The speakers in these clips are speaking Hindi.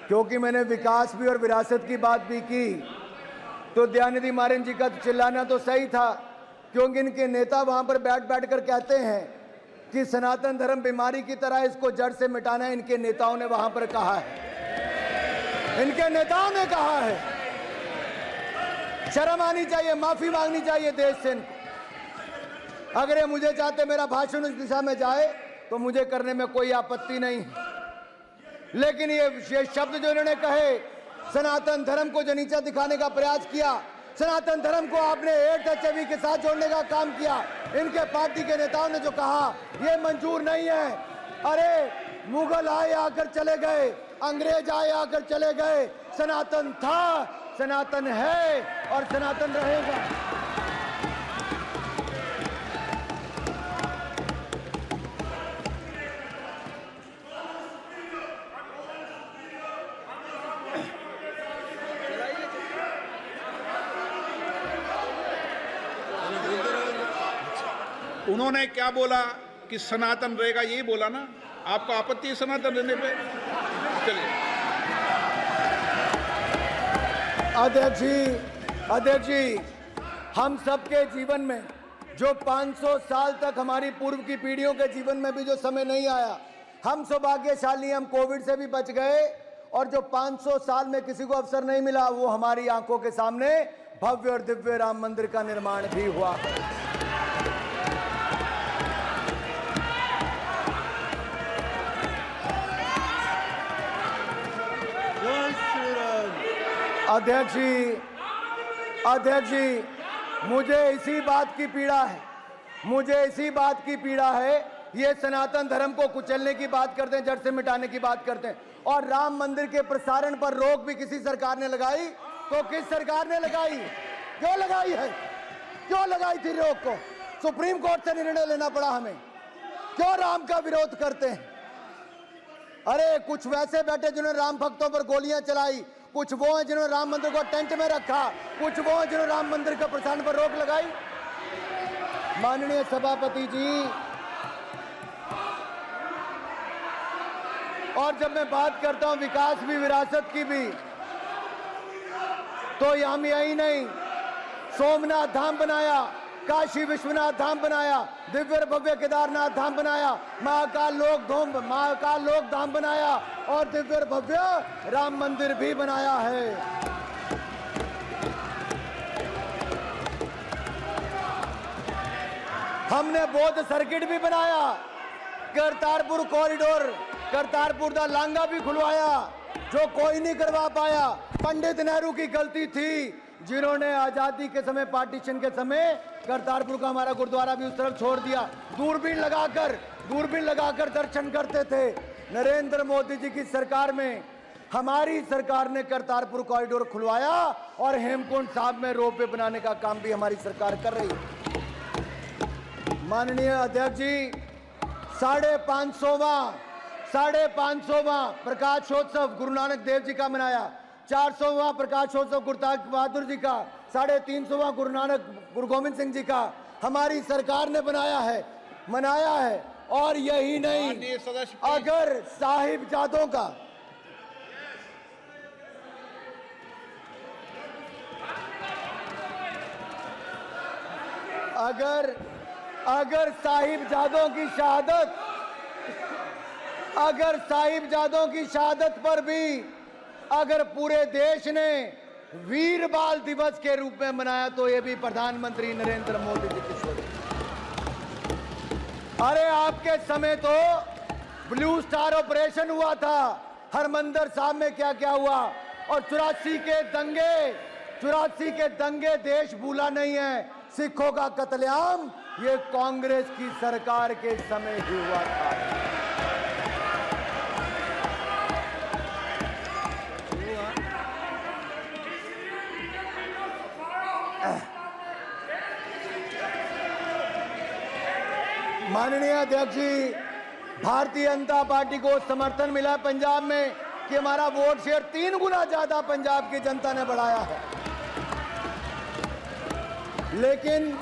क्योंकि मैंने विकास भी और विरासत की बात भी की, तो दयानिधि मारन जी का चिल्लाना तो सही था, क्योंकि इनके नेता वहां पर बैठ बैठ कर कहते हैं कि सनातन धर्म बीमारी की तरह, इसको जड़ से मिटाना है। इनके नेताओं ने वहां पर कहा है, इनके नेताओं ने कहा है। शर्म आनी चाहिए, माफी मांगनी चाहिए देश से। अगर ये मुझे चाहते मेरा भाषण उस दिशा में जाए तो मुझे करने में कोई आपत्ति नहीं, लेकिन ये शब्द जो इन्होंने कहे, सनातन धर्म को जो नीचा दिखाने का प्रयास किया, सनातन धर्म को आपने एड्स HIV के साथ जोड़ने का काम किया, इनके पार्टी के नेताओं ने जो कहा, ये मंजूर नहीं है। अरे मुगल आए आकर चले गए, अंग्रेज आए आकर चले गए, सनातन था, सनातन है और सनातन रहेगा। उन्होंने क्या बोला कि सनातन रहेगा, यही बोला ना? आपको आपत्ति है सनातन रहने पे? चलिए। अध्यक्ष जी, हम सबके जीवन में जो 500 साल तक हमारी पूर्व की पीढ़ियों के जीवन में भी जो समय नहीं आया, हम सौभाग्यशाली, हम कोविड से भी बच गए, और जो 500 साल में किसी को अवसर नहीं मिला, वो हमारी आंखों के सामने भव्य और दिव्य राम मंदिर का निर्माण भी हुआ। अध्यक्ष जी, मुझे इसी बात की पीड़ा है, ये सनातन धर्म को कुचलने की बात करते हैं, जड़ से मिटाने की बात करते हैं, और राम मंदिर के प्रसारण पर रोक भी किसी सरकार ने लगाई, तो किस सरकार ने लगाई? क्यों लगाई है? क्यों लगाई थी रोक को? सुप्रीम कोर्ट से निर्णय लेना पड़ा हमें। क्यों राम का विरोध करते हैं? अरे कुछ वैसे बैठे जिन्होंने राम भक्तों पर गोलियां चलाई, कुछ वो हैं जिन्होंने राम मंदिर को टेंट में रखा, कुछ वो हैं जिन्होंने राम मंदिर का प्रसारण पर रोक लगाई। माननीय सभापति जी, और जब मैं बात करता हूं विकास भी विरासत की भी, तो हम यही नहीं, सोमनाथ धाम बनाया, काशी विश्वनाथ धाम बनाया, दिव्य भव्य केदारनाथ धाम बनाया, महाकाल लोक धाम बनाया, और दिव्य भव्य राम मंदिर भी बनाया है। हमने बौद्ध सर्किट भी बनाया, करतारपुर कॉरिडोर, करतारपुर दा लांगा भी खुलवाया, जो कोई नहीं करवा पाया। पंडित नेहरू की गलती थी, जिन्होंने आजादी के समय, पार्टीशन के समय करतारपुर का हमारा गुरुद्वारा भी उस तरफ छोड़ दिया। दूरबीन लगाकर दर्शन करते थे। नरेंद्र मोदी जी की सरकार में हमारी सरकार ने करतारपुर कॉरिडोर खुलवाया, और हेमकुंड साहब में रोपवे बनाने का काम भी हमारी सरकार कर रही है। माननीय अध्यक्ष जी, 550वां प्रकाशोत्सव गुरु नानक देव जी का मनाया, 400वां प्रकाशोत्सव गुरु तेग बहादुर जी का, 350वां गुरु गोविंद सिंह जी का हमारी सरकार ने मनाया है। और यही नहीं, अगर साहिबजादों की शहादत पर भी अगर पूरे देश ने वीर बाल दिवस के रूप में मनाया, तो ये भी प्रधानमंत्री नरेंद्र मोदी जी की सोच। अरे आपके समय तो ब्लू स्टार ऑपरेशन हुआ था, हरमंदिर साहब में क्या क्या हुआ, और 84 के दंगे देश भूला नहीं है। सिखों का कत्लेआम ये कांग्रेस की सरकार के समय ही हुआ था। माननीय अध्यक्ष जी, भारतीय जनता पार्टी को समर्थन मिला है पंजाब में कि हमारा वोट शेयर 3 गुना ज्यादा पंजाब की जनता ने बढ़ाया है। लेकिन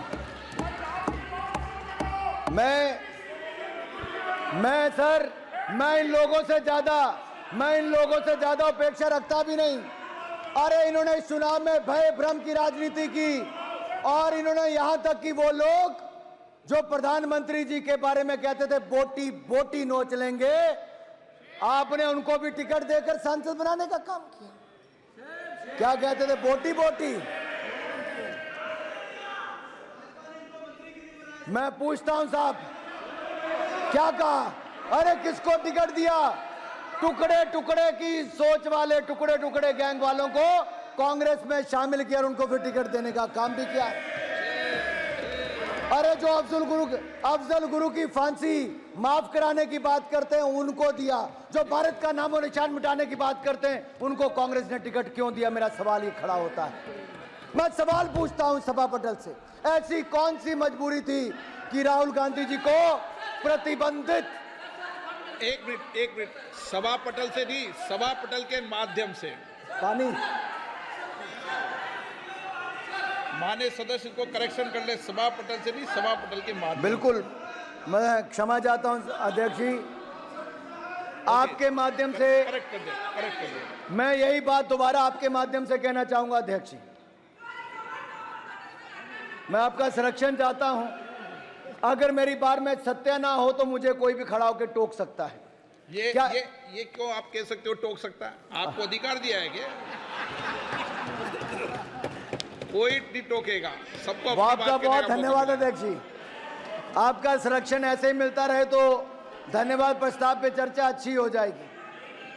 मैं इन लोगों से ज्यादा मैं इन लोगों से ज्यादा अपेक्षा रखता भी नहीं। अरे इन्होंने इस चुनाव में भय भ्रम की राजनीति की और इन्होंने यहां तक कि वो लोग जो प्रधानमंत्री जी के बारे में कहते थे बोटी बोटी नोच लेंगे, आपने उनको भी टिकट देकर सांसद बनाने का काम किया। क्या कहते थे? बोटी बोटी। मैं पूछता हूं साहब, क्या कहा? अरे किसको टिकट दिया? टुकड़े टुकड़े की सोच वाले टुकड़े टुकड़े गैंग वालों को कांग्रेस में शामिल किया और उनको फिर टिकट देने का काम भी किया। अरे जो अफजल गुरु की फांसी माफ कराने की बात करते हैं उनको दिया, जो भारत का नामो निशान मिटाने की बात करते हैं उनको कांग्रेस ने टिकट क्यों दिया? मेरा सवाल ये खड़ा होता है। मैं सवाल पूछता हूं सभा पटल से, ऐसी कौन सी मजबूरी थी कि राहुल गांधी जी को प्रतिबंधित? एक मिनट, सभा पटल से नहीं, सभा पटल के माध्यम से पानी माननीय सदस्य को करेक्शन कर ले, सभा पटल से नहीं, सभा पटल के माध्यम। बिल्कुल, मैं क्षमा चाहता हूं अध्यक्ष जी, आपके माध्यम से करेक्ट कर दे। मैं यही बात दोबारा आपके माध्यम से कहना चाहूंगा अध्यक्ष जी। मैं आपका संरक्षण चाहता हूं। अगर मेरी बार में सत्य ना हो तो मुझे कोई भी खड़ा होकर टोक सकता है। ये क्या ये क्यों आप कह सकते हो टोक सकता है? आपको अधिकार दिया है क्या? कोई नहीं टोकेगा, सबको अपनी बात आपका कहने बहुत का धन्यवाद मौका अध्यक्ष जी। आपका संरक्षण ऐसे ही मिलता रहे तो धन्यवाद प्रस्ताव पे चर्चा अच्छी हो जाएगी।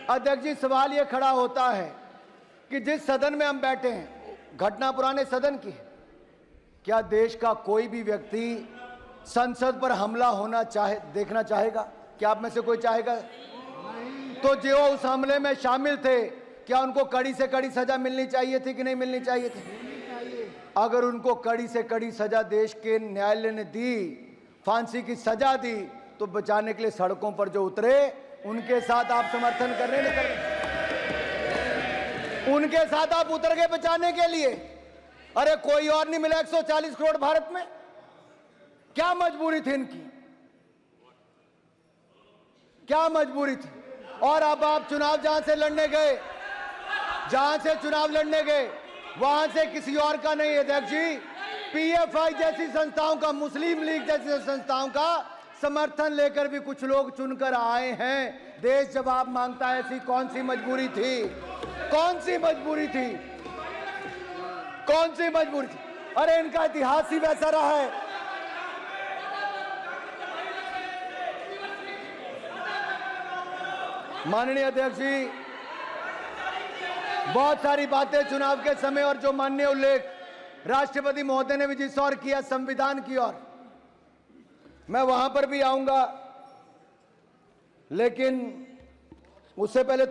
अध्यक्ष जी, सवाल ये खड़ा होता है कि जिस सदन में हम बैठे हैं, घटना पुराने सदन की है, क्या देश का कोई भी व्यक्ति संसद पर हमला होना देखना चाहेगा? क्या आप में से कोई चाहेगा? तो जो उस हमले में शामिल थे, क्या उनको कड़ी से कड़ी सजा मिलनी चाहिए थी कि नहीं मिलनी चाहिए थी? अगर उनको कड़ी से कड़ी सजा देश के न्यायालय ने दी, फांसी की सजा दी, तो बचाने के लिए सड़कों पर जो उतरे उनके साथ आप समर्थन करने निकल, उनके साथ आप उतर गए बचाने के लिए। अरे कोई और नहीं मिला 140 करोड़ भारत में? क्या मजबूरी थी इनकी? क्या मजबूरी थी? और अब आप चुनाव जहां से चुनाव लड़ने गए वहां से किसी और का नहीं है अध्यक्ष जी, पीएफआई जैसी संस्थाओं का, मुस्लिम लीग जैसी संस्थाओं का समर्थन लेकर भी कुछ लोग चुनकर आए हैं। देश जवाब मांगता है। ऐसी कौन सी मजबूरी थी? कौन सी मजबूरी थी? कौन सी मजबूरी थी? अरे इनका इतिहास ही वैसा रहा है। माननीय अध्यक्ष जी, बहुत सारी बातें चुनाव के समय और जो माननीय उल्लेख राष्ट्रपति महोदय ने भी जिस ओर किया, संविधान की ओर, मैं वहां पर भी आऊंगा, लेकिन उससे पहले